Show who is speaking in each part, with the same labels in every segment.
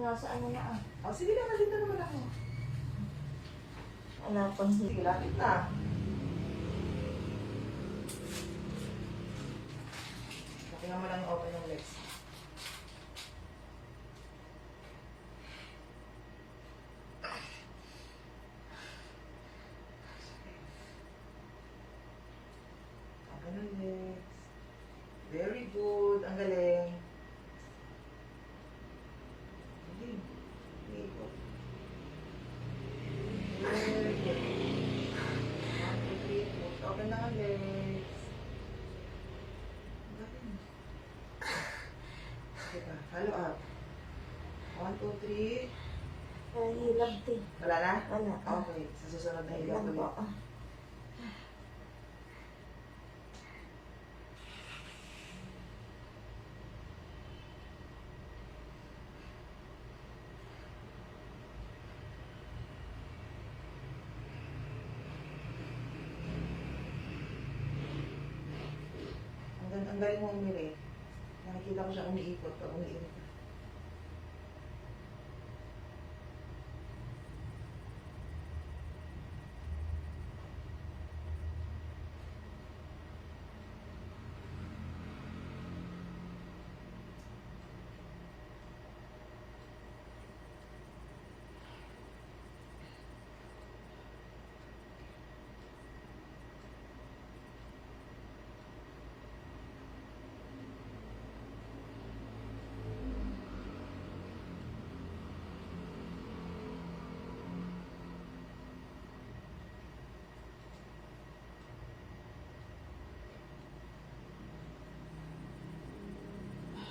Speaker 1: nasa ano na ah.
Speaker 2: Oh, sige na, dito naman ako.
Speaker 1: Wala pang
Speaker 2: Sige, lapit na. Tingnan mo lang yung open ng legs. Open ng legs. Very good. Ang galing. Galing. Ikot. Very good. 1, 2, 3, open na ang legs. Ang galing. Diba? Follow up. 1, 2, 3.
Speaker 1: Ay, hilab din.
Speaker 2: Wala na?
Speaker 1: Wala.
Speaker 2: Okay. Sa susunod na hilap
Speaker 1: Lang po.
Speaker 2: ulit. Ang galing mo umili. Nakikita ko siya umiikot pag umiikot.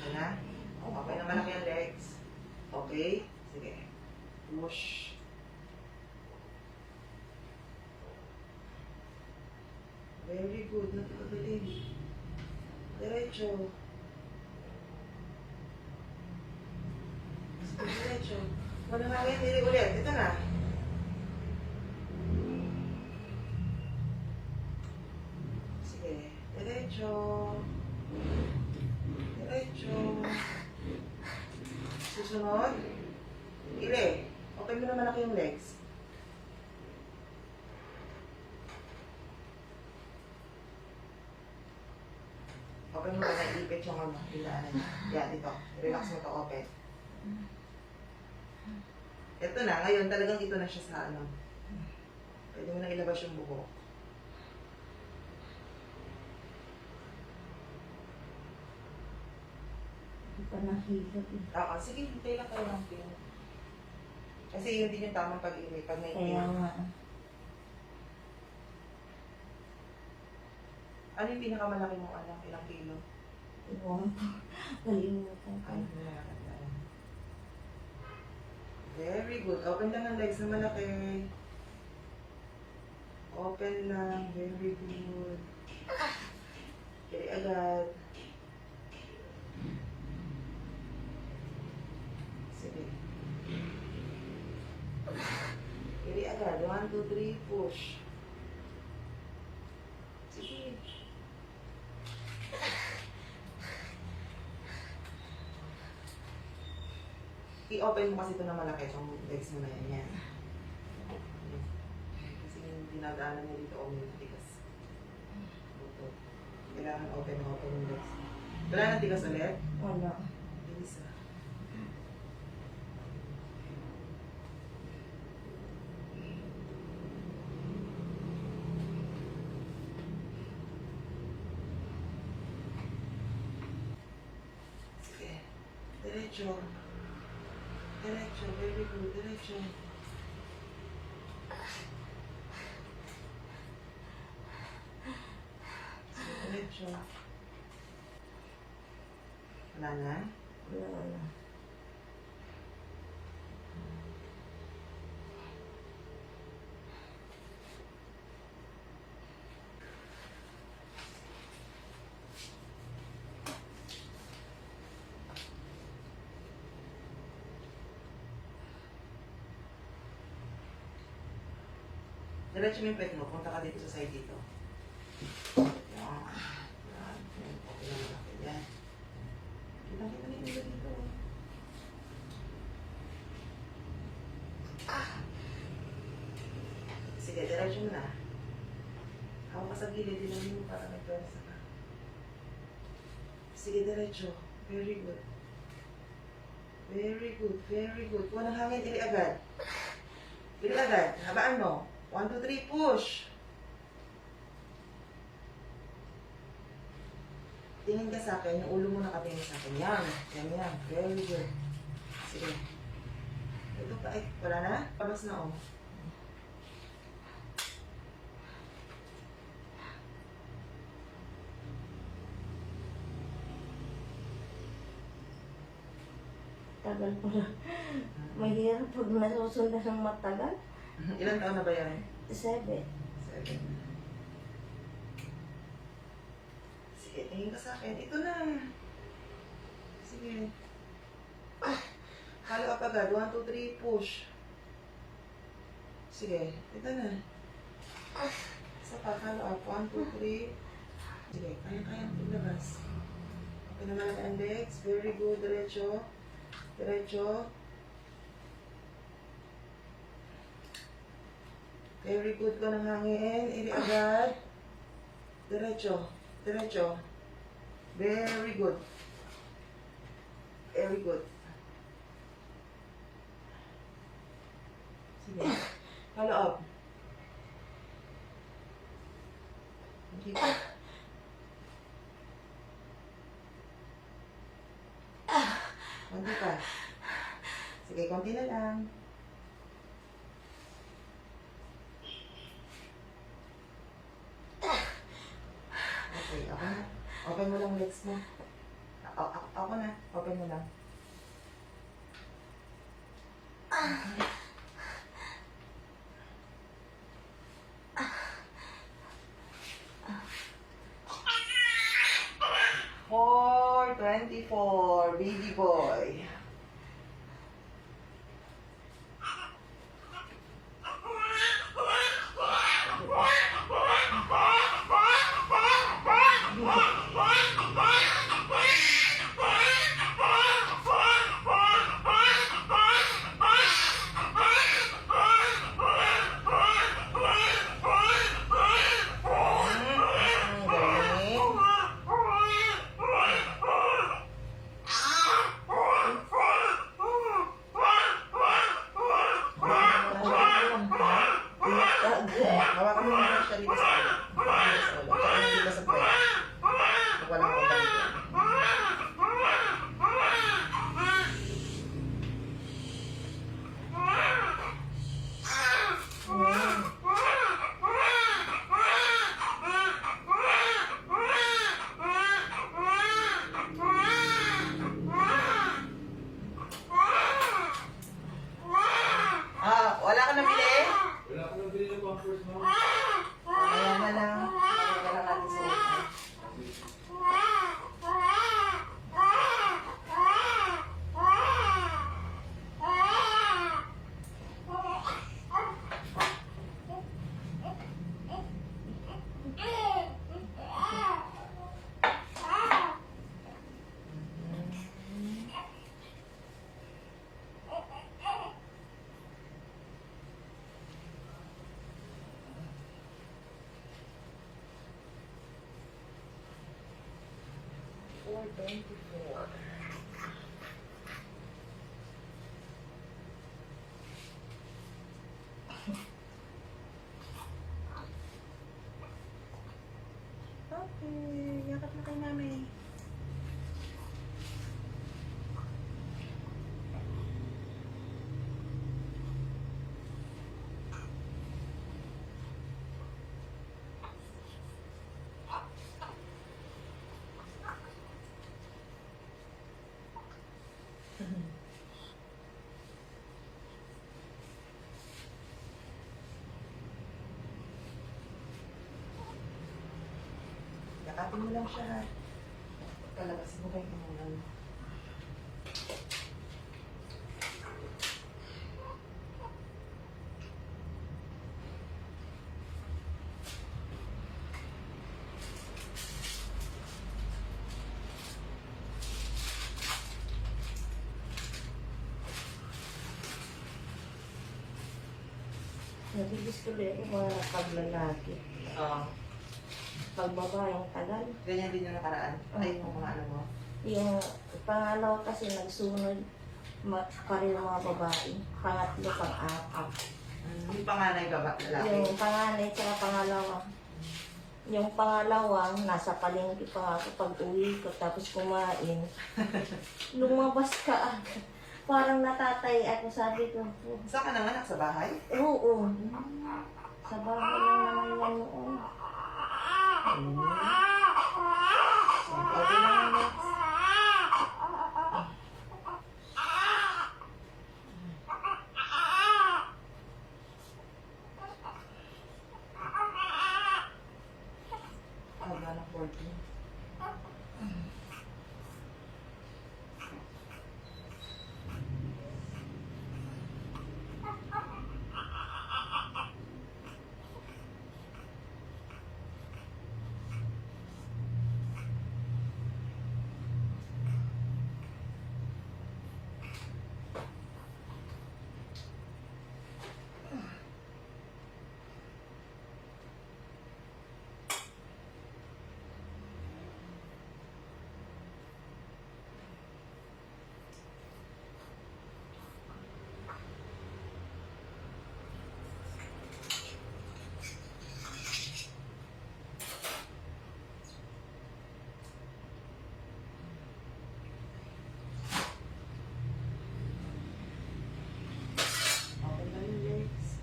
Speaker 2: Yan na. Okay na malaki ang legs. Okay? Sige. Push. Very good. Napakagaling. Diretso. Diretso. Wala na ngayon. Dili ulit. Ito na. Sige. Diretso. Diretso. Susunod. Ile. Open mo naman ako yung legs. Open mo na ipit yung ano. Dinaanan niya. Yan, ito. Relax mo ito. Open. Ito na. Ngayon, talagang ito na siya sa ano. Pwede mo na ilabas yung buhok.
Speaker 1: Hindi pa nahilab eh.
Speaker 2: Oo, sige, hintay lang kayo ng pin. Kasi yun din yung tamang pag-iwi pag may
Speaker 1: Kaya
Speaker 2: pin.
Speaker 1: nga.
Speaker 2: Ano yung pinakamalaki mong alam? Ilang kilo?
Speaker 1: Iwan ko. Nalimutan ko.
Speaker 2: Ano yung nakakandaan? Very good. Open lang ang legs na malaki. Open lang. Very good. Kaya agad. Sige. Kiri agad. 1, 2, 3, push. Sige. I-open mo kasi ito na malaki itong legs mo na yan. Yan. Kasi yung dinadaanan niya dito, may tigas. Kailangan open yung legs. Wala nang tigas ulit?
Speaker 1: Wala.
Speaker 2: Bilis ah. Sige. Diretso. Diretso. Very good. Diretso. Sige, diretso. Wala na?
Speaker 1: Wala.
Speaker 2: Diretso mo yung pet mo. Punta ka dito sa side dito. Yan. Yan. Yan. Okay na malaki. Yan. Kita-kita na yung dito. para may pwersa ka. Sige, diretso. Very good. Very good, very good. Kuha ng hangin, ili agad. Ili agad. Habaan mo. 1, 2, 3, push. Tingin ka sa akin, yung ulo mo nakatingin sa akin. Yan. Yan, yan. Very good. Sige. Ito pa, ay, wala na? Labas na, oh.
Speaker 1: Tagal po na. Mahirap pag nasusundan ng matagal.
Speaker 2: Ilan taon na ba yan?
Speaker 1: 7.
Speaker 2: 7. Sige, tingin ka sa akin. Ito na. Sige. Follow up agad. 1, 2, 3, push. Sige, ito na. Isa pa, follow up. 1, 2, 3. Sige, kaya-kaya paglabas. Okay naman ang legs. Very good. Diretso. Diretso. Very good ka ng hangin. Ili agad. Diretso. Diretso. Very good. Very good. Sige. Follow up. Hindi pa. Konti pa. Sige, konti na lang. Okay, ako na. Open mo lang legs mo. Ako na. Open mo lang. Four, 24, baby boy. Hawakan mo muna siya dito sa ulo. Dito sa ulo. Tsaka hindi ka sa puwet. Walang pabalik yan. Wala ka nabili?
Speaker 3: Wala ko nabili ng pampers mo.
Speaker 2: Ayan na lang. Wala ka natin sa ulo. Four, 24. Okay, yakap na kay mami. Yakapin mo lang siya, ha? Palabas mo kayo muna.
Speaker 1: Nabibis ko rin yung mga paglalaki.
Speaker 2: Oo.
Speaker 1: pagbaba yung tagal.
Speaker 2: Ganyan din yung nakaraan. Ay, yung mga ano mo.
Speaker 1: Yung pangalawa kasi nagsunod pa rin yung mga babae. Pangatlo, pang-apat.
Speaker 2: Yung panganay baba, lalaki.
Speaker 1: Yung panganay tsaka pangalawa. Yung pangalawa, nasa palengke pa ako pag uwi ko tapos kumain. Lumabas ka agad. Parang natatay ako, sabi ko.
Speaker 2: Saan ka nanganak? Sa bahay?
Speaker 1: Oo. Sa bahay lang naman yan noon.
Speaker 2: Okay lang naman. Haba ng 14. Okay na yung legs.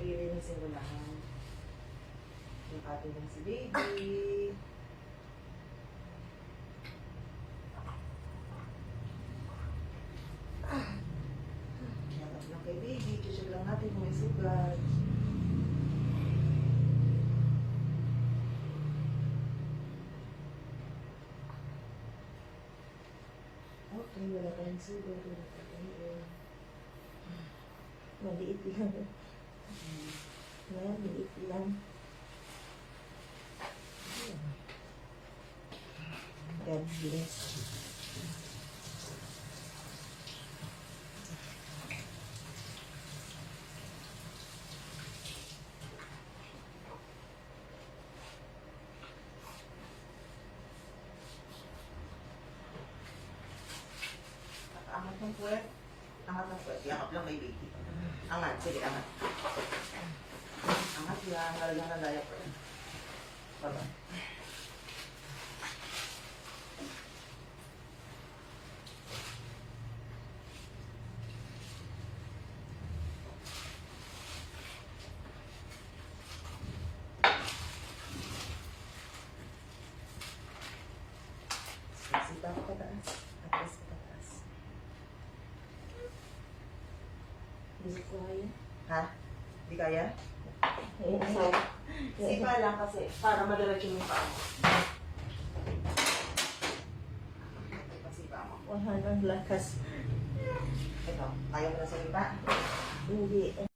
Speaker 2: Ilinisin ko lahat. Yung ating lang si baby. Hanap lang kay baby. Check lang natin kung may sugat. Okay, wala tayong sugat. Wala tayong
Speaker 1: Maliit lang. Maliit lang. God bless.
Speaker 2: Angat ng puwet. Angat ng puwet. Yakap lang kay baby. Angat. Sige, angat. Angat yan. Lalagyan ng diaper. Baba. Sita ko pataas. Atras ko pataas.
Speaker 1: Hindi ko kaya.
Speaker 2: Ha? Di kaya?
Speaker 1: Yung asawa.
Speaker 2: Sipa lang kasi. Para madiretso mo yung paa mo. Pasipa mo.
Speaker 1: Walang lakas.
Speaker 2: Ito. Ayaw mo na sa iba?
Speaker 1: Hindi.